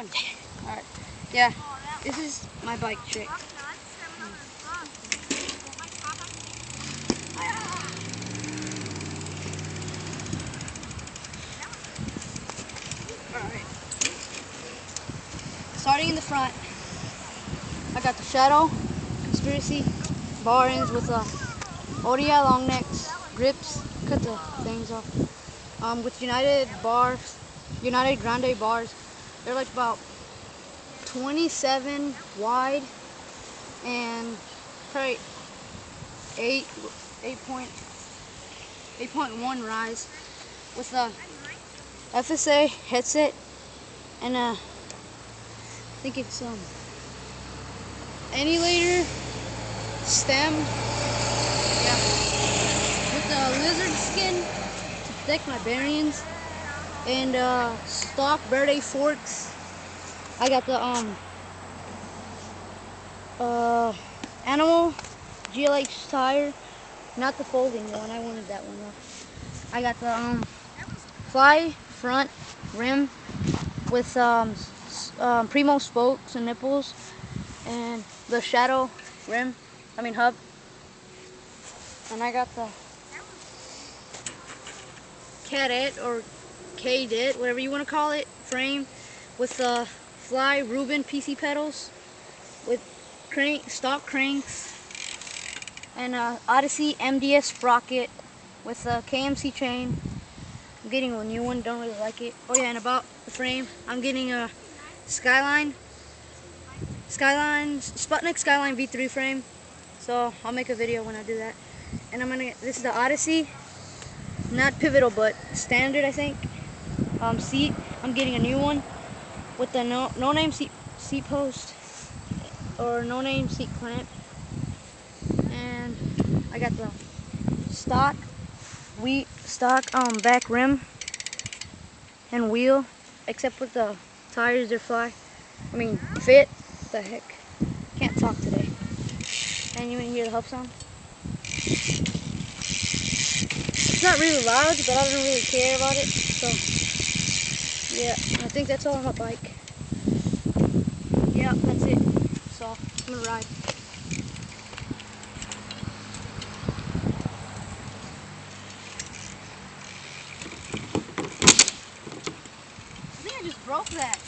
One. Alright. Yeah. This is my bike trick. Alright. Starting in the front, I got the Shadow Conspiracy bar ends with ODI long necks, grips, cut the things off. With United Grande bars, they're like about 27 wide and probably 8.1 rise with a FSA headset and I think it's annihilator stem, yeah, with the lizard skin to protect my bearings and stock Verde forks. I got the Animal GLH tire, not the folding one. I wanted that one though. I got the Fly front rim with Primo spokes and nipples, and the Shadow rim. Hub. And I got the Cadet or Cadet, whatever you want to call it, frame with the Fly Reuben PC pedals with stock cranks and Odyssey MDS sprocket with a KMC chain. I'm getting a new one, don't really like it. Oh yeah, and about the frame, I'm getting a Sputnik Skyline V3 frame. So I'll make a video when I do that. And this is the Odyssey, not pivotal but standard I think. Seat, I'm getting a new one with the no name seat post or no name seat clamp. And I got the stock back rim and wheel, except with the tires they're fit. What the heck? Can't talk today. And you want to hear the hub sound? It's not really loud, but I don't really care about it. So yeah, I think that's all on my bike. Yeah, that's it. So I'm gonna ride. I think I just broke that.